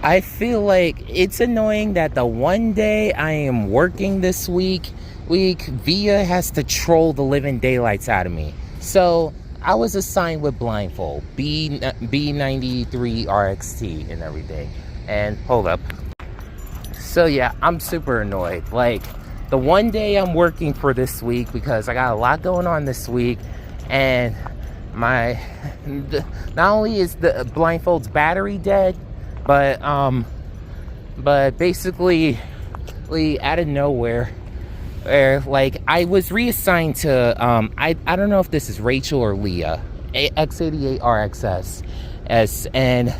I feel like it's annoying that the one day I am working this week, Via has to troll the living daylights out of me. So I was assigned with blindfold, B93 RXT and everything. And hold up. So yeah, I'm super annoyed. Like, the one day I'm working for this week, because I got a lot going on this week, and not only is the blindfold's battery dead, but basically out of nowhere, like, I was reassigned to I don't know if this is Rachel or Leah, X88 RXS, and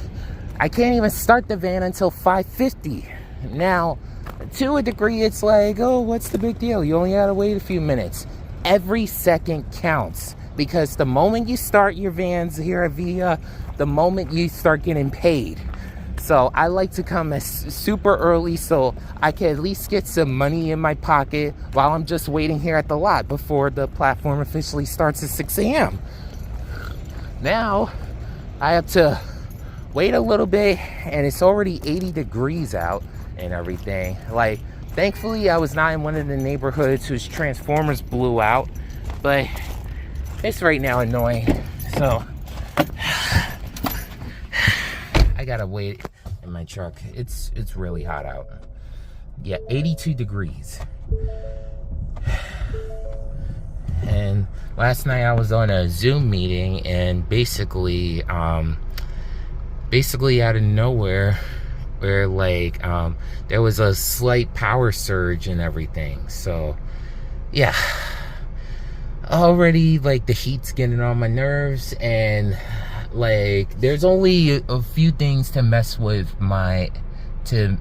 I can't even start the van until 5:50. Now, to a degree, it's like, oh, what's the big deal? You only gotta wait a few minutes. Every second counts, because the moment you start your vans here at Via, the moment you start getting paid. So I like to come as super early so I can at least get some money in my pocket while I'm just waiting here at the lot before the platform officially starts at 6 a.m. Now, I have to wait a little bit, and it's already 80 degrees out and everything. Like, thankfully I was not in one of the neighborhoods whose transformers blew out, but it's right now annoying. So I gotta wait in my truck. It's really hot out. Yeah, 82 degrees. And last night I was on a Zoom meeting, and basically out of nowhere, where like there was a slight power surge and everything. So yeah, already like the heat's getting on my nerves, and like there's only a few things to mess with to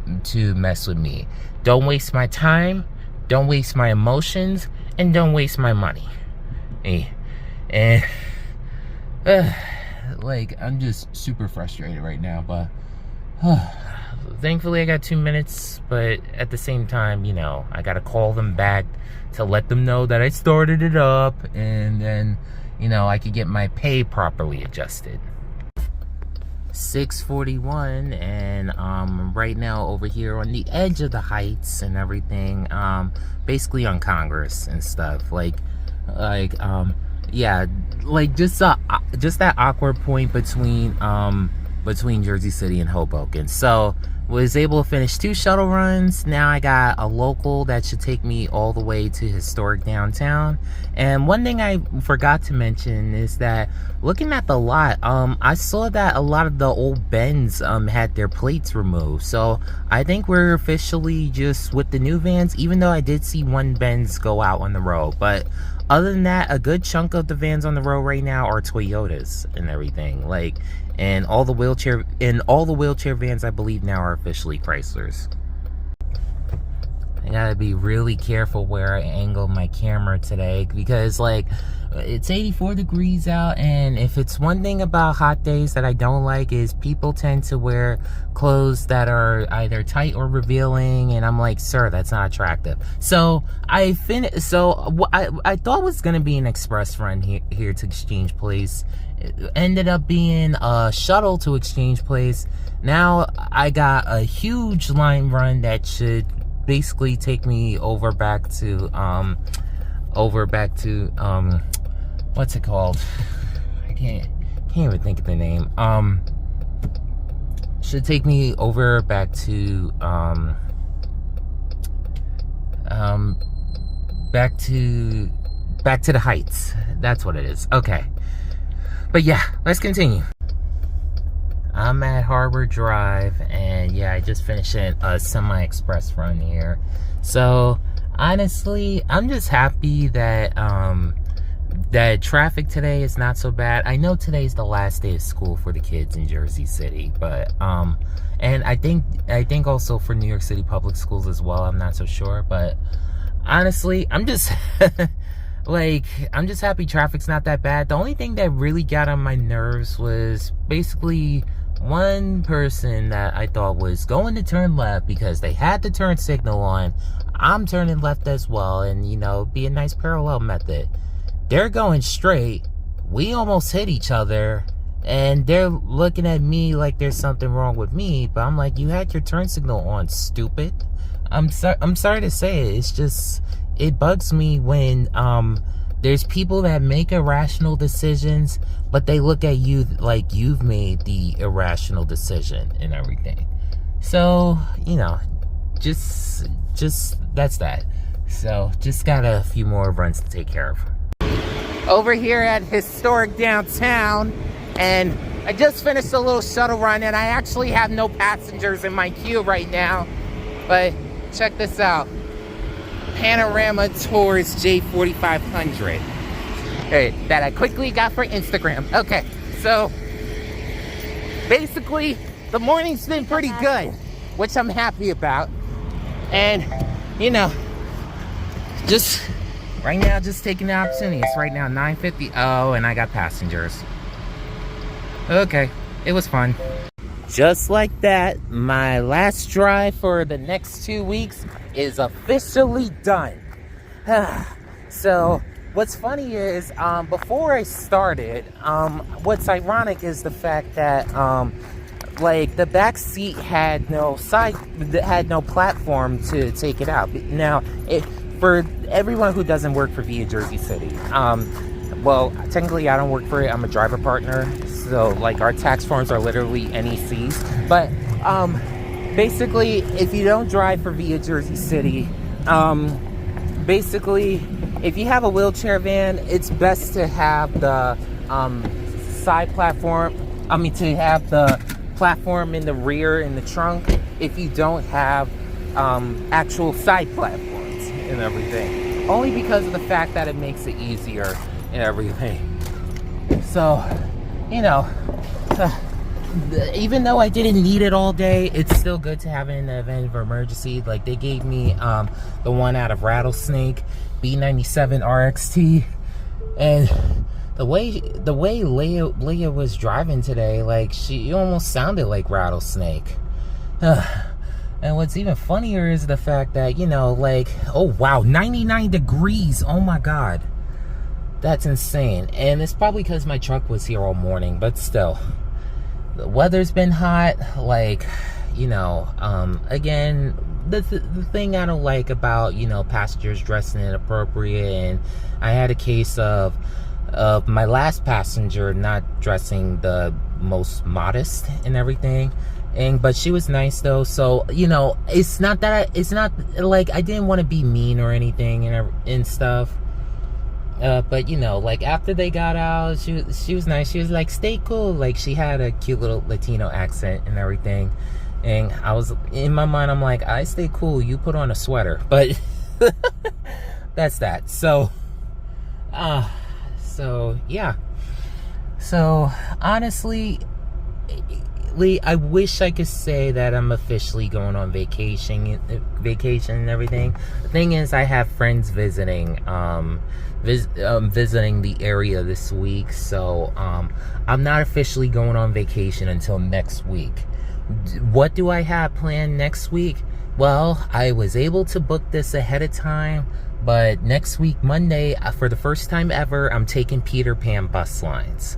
mess with me. Don't waste my time, don't waste my emotions, and don't waste my money. And like, I'm just super frustrated right now, but thankfully I got 2 minutes. But at the same time, you know, I gotta call them back to let them know that I started it up, and then, you know, I could get my pay properly adjusted. 6:41, and right now over here on the edge of the Heights and everything, basically on Congress and stuff, yeah, like just that awkward point between Jersey City and Hoboken. So was able to finish 2 shuttle runs. Now I got a local that should take me all the way to historic downtown. And one thing I forgot to mention is that looking at the lot, I saw that a lot of the old Benz had their plates removed. So I think we're officially just with the new vans, even though I did see one Benz go out on the road. But other than that, a good chunk of the vans on the road right now are Toyotas and everything. Like, and all the wheelchair vans, I believe, now are officially Chryslers. I gotta be really careful where I angle my camera today, because like, it's 84 degrees out, and if it's one thing about hot days that I don't like, is people tend to wear clothes that are either tight or revealing, and I'm like, sir, that's not attractive. So I thought was gonna be an express run here to Exchange Place. It ended up being a shuttle to Exchange Place. Now I got a huge line run that should basically take me over back to what's it called? I can't even think of the name. Should take me over back to back to the Heights. That's what it is. Okay. But yeah, let's continue. I'm at Harbor Drive, and yeah, I just finished a semi-express run here. So honestly, I'm just happy that that traffic today is not so bad. I know today's the last day of school for the kids in Jersey City, but and I think also for New York City public schools as well. I'm not so sure, but honestly, I'm just like, I'm just happy traffic's not that bad. The only thing that really got on my nerves was basically one person that I thought was going to turn left because they had the turn signal on. I'm turning left as well, and you know, be a nice parallel method. They're going straight. We almost hit each other, And they're looking at me like there's something wrong with me, but I'm like, you had your turn signal on, stupid. I'm sorry to say it. It's just, it bugs me when there's people that make irrational decisions, but they look at you like you've made the irrational decision and everything. So, you know, just that's that. So, just got a few more runs to take care of. Over here at historic downtown, and I just finished a little shuttle run, and I actually have no passengers in my queue right now, but check this out. Panorama Tours J4500. Hey, that I quickly got for Instagram. Okay, so basically the morning's been pretty good, which I'm happy about. And you know, just right now, just taking the opportunity. It's right now 9:50. Oh, and I got passengers. Okay, it was fun. Just like that, my last drive for the next 2 weeks is officially done. So what's funny is, before I started, what's ironic is the fact that like the back seat had no platform to take it out. Now, for everyone who doesn't work for Via Jersey City, well, technically I don't work for it. I'm a driver partner, so like our tax forms are literally NECs. But basically, if you don't drive for Via Jersey City, basically, if you have a wheelchair van, it's best to have the side platform. I mean, to have the platform in the rear in the trunk. If you don't have actual side platforms and everything, only because of the fact that it makes it easier and everything. So, you know, even though I didn't need it all day, it's still good to have it in the event of emergency. Like, they gave me the one out of Rattlesnake, B97 RXT, and the way Leah was driving today, like, she almost sounded like Rattlesnake. And what's even funnier is the fact that, you know, like, oh wow, 99 degrees, oh my god. That's insane. And it's probably because my truck was here all morning, but still. The weather's been hot, like, you know, again, the thing I don't like about, you know, passengers dressing inappropriate, and I had a case of my last passenger not dressing the most modest and everything. But she was nice though, so, you know, it's not like I didn't want to be mean or anything and stuff. But you know, like, after they got out, she was nice. She was like, stay cool. Like, she had a cute little Latino accent and everything. And I was, in my mind, I'm like, I stay cool, you put on a sweater. But that's that. So yeah. So honestly, Lee, I wish I could say that I'm officially going on vacation and everything. The thing is, I have friends visiting the area this week, so I'm not officially going on vacation until next week. What do I have planned next week? Well, I was able to book this ahead of time, but next week, Monday, for the first time ever, I'm taking Peter Pan bus lines.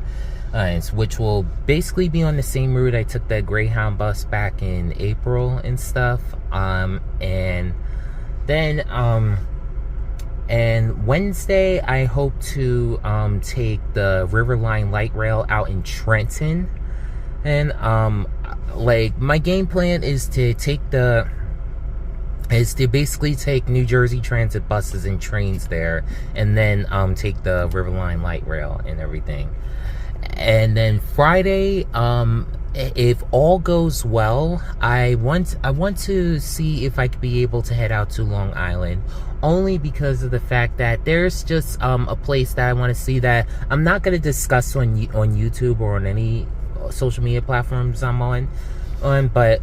Which will basically be on the same route I took that Greyhound bus back in April and stuff. And then and Wednesday I hope to take the Riverline Light Rail out in Trenton. And like, my game plan is to basically take New Jersey Transit buses and trains there, and then take the Riverline Light Rail and everything. And then Friday, if all goes well, I want to see if I could be able to head out to Long Island, only because of the fact that there's just a place that I want to see that I'm not going to discuss on YouTube or on any social media platforms I'm on, but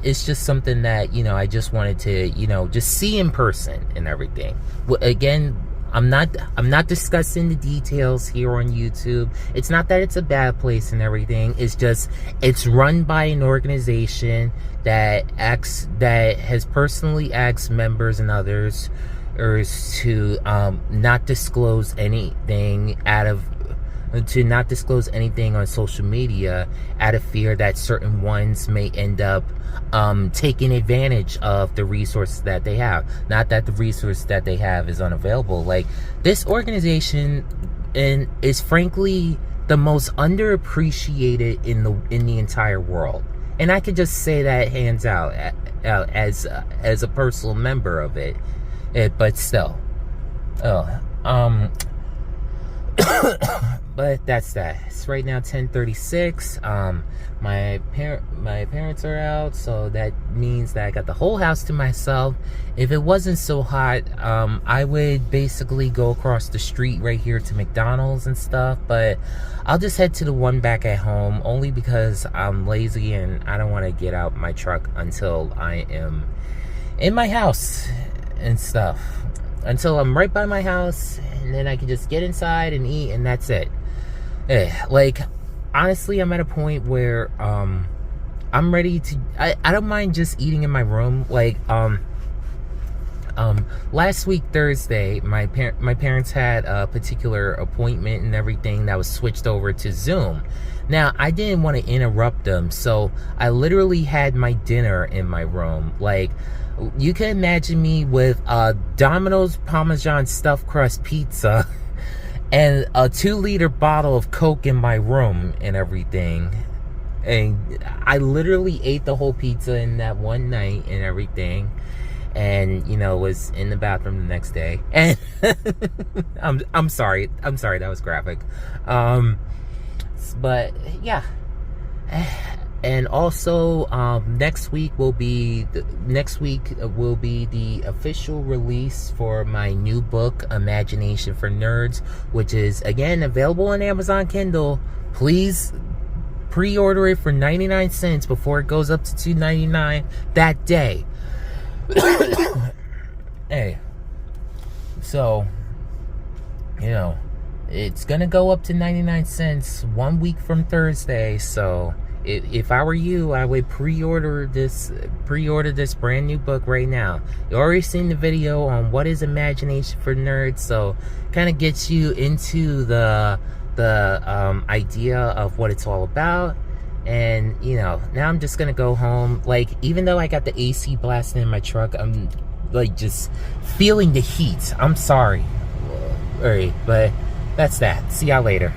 it's just something that, you know, I just wanted to, you know, just see in person and everything. Again, I'm not discussing the details here on YouTube. It's not that it's a bad place and everything. It's just, it's run by an organization that has personally asked members and others to not disclose anything out of to not disclose anything on social media out of fear that certain ones may end up taking advantage of the resources that they have. Not that the resource that they have is unavailable. Like, this organization is frankly the most underappreciated in the entire world, and I could just say that hands out as a personal member of it. But still, but that's that. It's right now 10:36. My parents are out, so that means that I got the whole house to myself. If it wasn't so hot, I would basically go across the street right here to McDonald's and stuff, but I'll just head to the one back at home, only because I'm lazy and I don't want to get out my truck until I am in my house and stuff. Until I'm right by my house, and then I can just get inside and eat, and that's it. Like, honestly, I'm at a point where I'm ready to. I don't mind just eating in my room. Like, last week Thursday, my parents had a particular appointment and everything that was switched over to Zoom. Now, I didn't want to interrupt them, so I literally had my dinner in my room. Like, you can imagine me with a Domino's Parmesan stuffed crust pizza and a 2-liter bottle of Coke in my room and everything. And I literally ate the whole pizza in that one night and everything. And, you know, was in the bathroom the next day. And I'm sorry. I'm sorry, that was graphic. But yeah. And also, next week will be the official release for my new book, Imagination for Nerds, which is, again, available on Amazon Kindle. Please pre-order it for 99 cents before it goes up to $2.99 that day. Hey, so, you know, it's gonna go up to 99 cents 1 week from Thursday. So if I were you, I would pre-order this brand new book right now. You already seen the video on what is Imagination for Nerds, so kind of gets you into the idea of what it's all about. And, you know, now I'm just gonna go home. Like, even though I got the AC blasting in my truck, I'm like just feeling the heat. I'm sorry. Alright, but that's that. See y'all later.